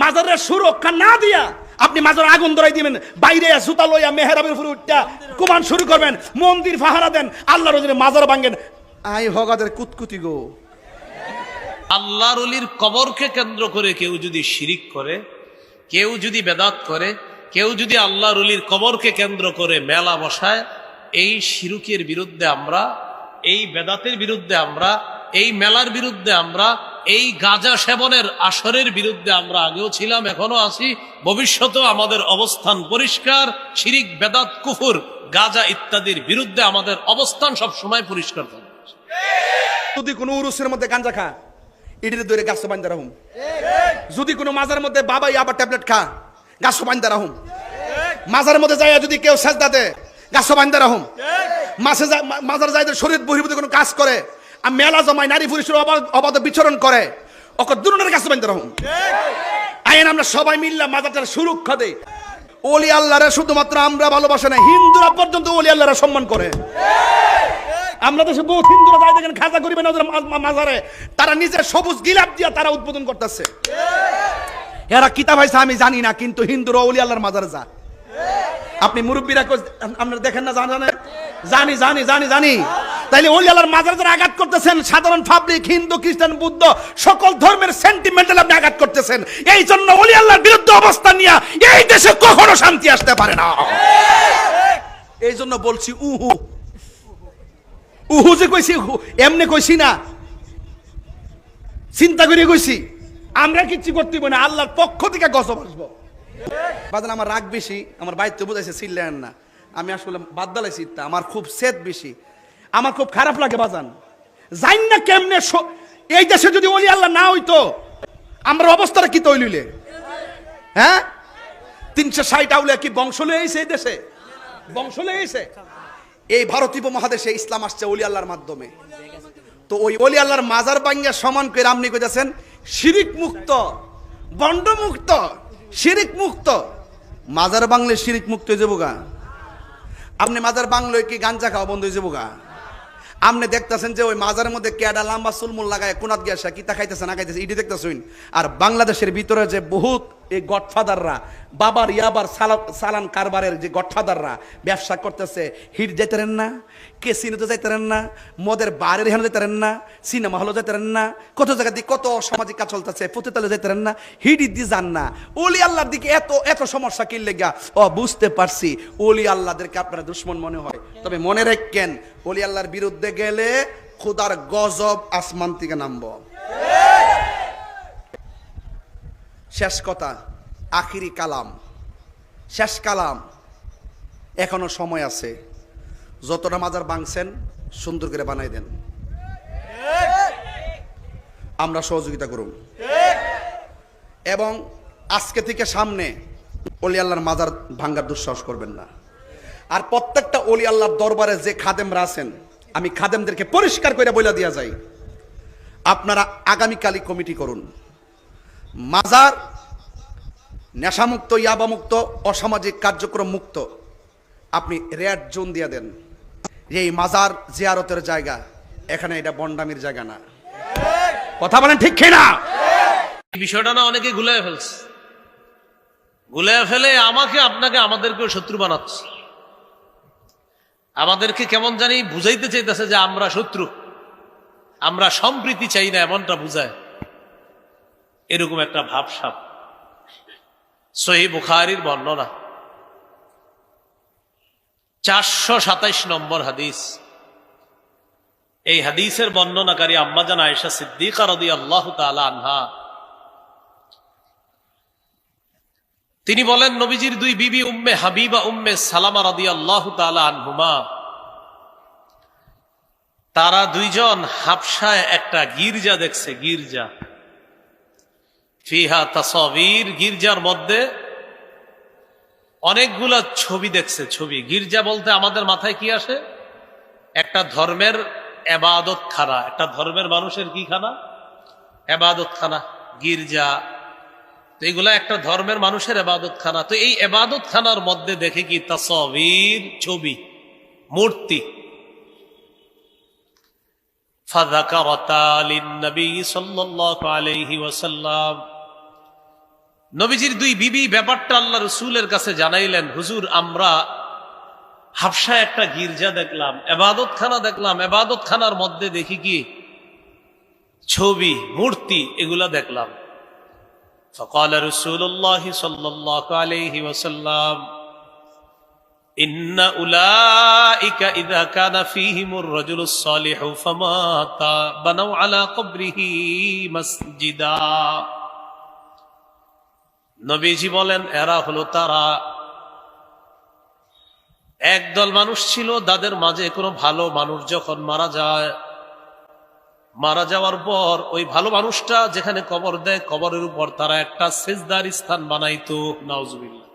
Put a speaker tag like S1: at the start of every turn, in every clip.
S1: মাজারের সুরক্ষা না দিয়া আপনি মাজার আগুন ধরাই দিবেন, বাইরে জুতা লইয়া মেহরাবের উপরে উঠা কুমান শুরু করবেন, মন্দির পাহারা দেন, আল্লাহর ওজনে মাজার ভাঙেন। আই হগাদের কুতকুতি গো।
S2: আল্লাহর ওলির কবরকে কেন্দ্র করে কেউ যদি শিরিক করে, কেউ যদি বেদাত করে, কেউ যদি আল্লাহর ওলির কবরকে কেন্দ্র করে মেলা বসায়, এই শিরকের বিরুদ্ধে আমরা, এই বেদাতের বিরুদ্ধে আমরা, এই মেলার বিরুদ্ধে আমরা, এই গাঁজা সেবনের আসরের বিরুদ্ধে আমরা আগেও ছিলাম, এখনো আছি, ভবিষ্যতেও আমাদের অবস্থান পরিষ্কার। শিরিক, বেদাত, কুফর, গাঁজা ইত্যাদির বিরুদ্ধে আমাদের অবস্থান সবসময় পরিষ্কার থাকবে।
S1: যদি কোনো উরুসের মধ্যে গাঞ্জা খা, ইডির দৌড়ে গাছ বান্ধা রাহুম। যদি কোনো মাজার মধ্যে বাবাই আবার ট্যাবলেট খা, গাছ বান্ধা রাহুম। মাজার মধ্যে যায় যদি কেউ সেজদা দেয়, গাছ বান্ধা রাহুম। মাজার যায় শরীর বহির্ভূত কোনো কাজ করে, মেলা জমায়, নারী পুরুষের অবাধ বিচরণ করে, ওকে দুর্নের গাছ বান্ধা রাহুম। আইন আমরা সবাই মিললাম মাজারটার সুরক্ষা দেই। ওলি আল্লাহরে শুধুমাত্র আমরা ভালোবাসে না, হিন্দুরা পর্যন্ত ওলি আল্লাহরে সম্মান করে। আমরা দেশে বহুত হিন্দুরা যাই দেখেন খাজা করিবেন ওদের মাজারে, তারা নিজের সবুজ গিলাপ দিয়া তারা উদ্বোধন করতেছে। এরা কিতাব হয়েছে আমি জানি না, কিন্তু হিন্দুরা ওলি আল্লাহর মাজারে যা। আপনি মুরব্বীরা আপনারা দেখেন না? জানেন? জানি জানি জানি জানি। তাইলে ওলি আল্লাহর মাজারে যারা আঘাত করতেছেন, সাধারণ পাবলিক, হিন্দু, খ্রিস্টান, বুদ্ধ, সকল ধর্মের সেন্টিমেন্টাল আপনি আঘাত করতেছেন। এই জন্য ওলি আল্লাহর বিরুদ্ধে অবস্থান নিয়ে এই দেশে কখনো শান্তি আসতে পারে না। এই জন্য বলছি উহু উহু যে কইছি, এমনি কইছি না, চিন্তা করে কইছি। আমরা কিচ্ছু করতে না, আল্লাহর পক্ষ থেকে গজব আসবো। বাজান আমার রাগ বেশি, আমার বাইতে বুঝাইছে চিল্লেন না, আমি আসলে বাদ দালাইছি, আমার খুব সেদ বেশি, আমার খুব খারাপ লাগে বাজান। জান না কেমনে এই দেশে যদি ওলি আল্লাহ না হইতো আমরা অবস্থাটা কি তৈলিলে? হ্যাঁ, 360 আউলিয়া কি বংশ লয়ে আইছে এই দেশে? বংশ লয়ে আইছে? এই ভারতীয় মহাদেশে ইসলাম আসছে ওলি আল্লাহর মাধ্যমে। তো ওই ওলি আল্লাহর মাজার ভাঙ্গা সমান করে আপনি কইতাছেন শিরিক মুক্ত, বন্ড মুক্ত, শিরিক মুক্ত। মাজার বাংলে শিরিক মুক্ত হয়ে যাবো গা? আপনি মাজার বাংলো কি গাঞ্জা খাওয়া বন্ধ হয়ে যাবো গা? আপনি দেখতেছেন যে ওই মাজারের মধ্যে কেডা লম্বা চুলমুল লাগায় কোনাত গিয়া কিতা খাইতেছে না খাইতেছে ইডি দেখতেছেন। আর বাংলাদেশের ভিতরে যে বহুত এই গডফাদাররা, বাবার ইয়াবার সালান কারবারের যে গডফাদাররা ব্যবসা করতেছে, হিট যাইতেরেন না, কেসিনোতে যাইতেরেন না, মদের বারের হেন যাইতেরেন না, সিনেমা হলে যাইতেরেন না, কত জায়গা দিয়ে কত সামাজিক কাজ চলতেছে, পতিতালে যাইতেরেন না, হিডি দিয়ে যান না। ওলি আল্লাহর দিকে এত এত সমস্যা কিনলে গা? ও বুঝতে পারছি, ওলি আল্লাহদেরকে আপনারা দুশ্মন মনে হয়। তবে মনে রাখেন, ওলি আল্লাহর বিরুদ্ধে গেলে খোদার গজব আসমান থেকে নামব। শেষ কথা, আখিরি কালাম, শেষ কালাম, এখনো সময় আছে। যতটা মাজার ভাঙছেন সুন্দর করে বানাই দেন, আমরা সহযোগিতা করুন। এবং আজকে থেকে সামনে ওলি আল্লাহর মাজার ভাঙ্গার দুঃসাহস করবেন না। আর প্রত্যেকটা ওলি আল্লাহর দরবারে যে খাদেমরা আছেন, আমি খাদেমদেরকে পরিষ্কার করে বলে দিয়া যাই, আপনারা আগামীকালই কমিটি করুন। মাজার নেশামুক্ত, ইয়াবামুক্ত, অসামাজিক কার্যক্রম মুক্ত। আপনি রেড জোন দিয়ে দেন যে এই মাজার জিয়ারতের জায়গা, এখানে এটা বন্ডামির জায়গা না। কথা বলেন ঠিক কিনা?
S2: এই বিষয়টা না অনেকে গুলায় ফেলছে, গুলায় ফেলে আমাকে, আপনাকে, আমাদেরকেও শত্রু বানাচ্ছে। আমাদেরকে কেমন জানি বুঝাইতে চাইতেছে যে আমরা শত্রু, আমরা সম্প্রীতি চাই না, এমনটা বুঝায়। এরকম একটা ভাবসাব। সহিহ বুখারীর বর্ণনা 427 নম্বর হাদিস। এই হাদিসের বর্ণনাকারী আম্মাজান আয়েশা সিদ্দিকা রাদিয়াল্লাহু তাআলা আনহা, তিনি বলেন, নবীজির দুই বিবি উম্মে হাবিবা, উম্মে সালামা রাদিয়াল্লাহু তাআলা আনহুমা, তারা দুইজন হাবশায় একটা গির্জা দেখছে। গির্জা, ফিহা তাসাবির, গির্জার মধ্যে অনেকগুলা ছবি দেখছে। ছবি, গির্জা বলতে আমাদের মাথায় কি আসে? একটা ধর্মের ইবাদত খানা, একটা ধর্মের মানুষের কি খানা? ইবাদত খানা, গির্জা। তো এগুলা একটা ধর্মের মানুষের ইবাদত খানা। তো এই ইবাদত খানার মধ্যে দেখে কি? তাসাবির, ছবি, মূর্তি। ফাযাকারাতা লিন-নবী সাল্লাল্লাহু আলাইহি ওয়াসাল্লাম, নবীজির দুই বিবি ব্যাপারটা আল্লাহ রসুলের কাছে জানাইলেন, হুজুর আমরা হাবশায় একটা গির্জা দেখলাম, এবাদতখানা দেখলাম, এবাদতখানার মধ্যে দেখি কি ছবি মূর্তি এগুলা দেখলাম। فقال رسول الله صلى الله عليه وسلم إن أولئك إذا كان فيهم الرجل الصالح فمات بنوا على قبره مسجدا। নবীজি বলেন এরা হলো তারা, একদল মানুষ ছিল তাদের মাঝে কোনো ভালো মানুষ যখন মারা যায়, মারা যাওয়ার পর ওই ভালো মানুষটা যেখানে কবর দেয় কবরের উপর তারা একটা সেজদার স্থান বানাইতো, নাউজুবিল্লাহ,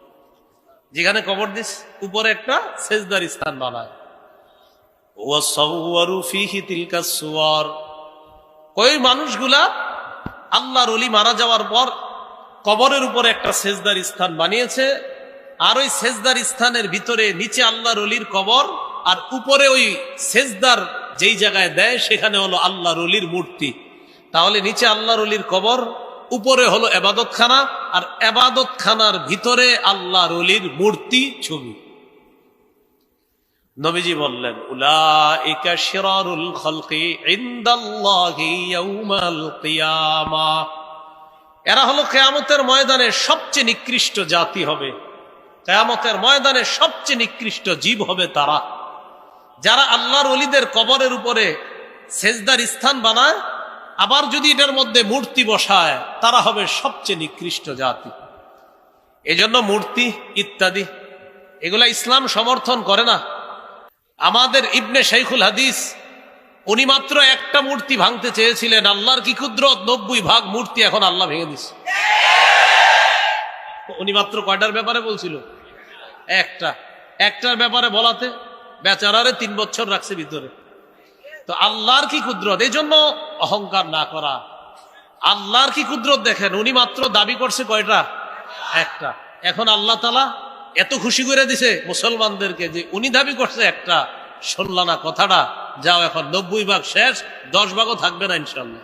S2: যেখানে কবর দিস উপরে একটা সেজদার স্থান বানায়। ওয়াসাওয়ারু ফীহি তিলকা সুওয়ার, ওই মানুষগুলা আল্লাহর ওলি মারা যাওয়ার পর কবরের উপরে একটা সেজদার স্থান বানিয়েছে, আর ওই সেজদার স্থানের ভিতরে নিচে আল্লাহর ওলির কবর, আর উপরে ওই সেজদার যেই জায়গায় দেয় সেখানে হলো আল্লাহর ওলির মূর্তি। তাহলে নিচে আল্লাহর ওলির কবর, উপরে হলো এবাদতখানা, আর এবাদতখানার ভিতরে আল্লাহর ওলির মূর্তি ছবি। নবীজি বললেন উলাইকা শিরারুল খালকি ইনদাল্লাহি ইয়াউমাল কিয়ামাহ, এরা হলো কিয়ামতের ময়দানে সবচেয়ে নিকৃষ্ট জাতি হবে, কিয়ামতের ময়দানে সবচেয়ে নিকৃষ্ট জীব হবে তারা যারা আল্লাহর ওলিদের কবরের উপরে সেজদার স্থান বানায়, আবার যদি এটার মধ্যে মূর্তি বসায় তারা হবে সবচেয়ে নিকৃষ্ট জাতি। এজন্য মূর্তি ইত্যাদি এগুলা ইসলাম সমর্থন করে না। আমাদের ইবনে শাইখুল হাদিস উনি মাত্র একটা মূর্তি ভাঙতে চেয়েছিলেন, আল্লাহর কি কুদরত, 90 ভাগ মূর্তি এখন আল্লাহ ভেঙে দিচ্ছে। উনি মাত্র কয়টার ব্যাপারে বলছিল? একটার ব্যাপারে বলাতে বেচারারে 3 বছর রাখছে ভিতরে। তো আল্লাহর কি কুদরত, এই জন্য অহংকার না করা। আল্লাহর কি কুদরত দেখেন, উনি মাত্র দাবি করছে কয়টা? একটা। এখন আল্লাহ তাআলা এত খুশি করে দিছে মুসলমানদেরকে যে উনি দাবি করছে একটা, শুনলা না কথাটা, যাও এখন 90 ভাগ শেষ, 10 ভাগও থাকবে না ইনশাআল্লাহ।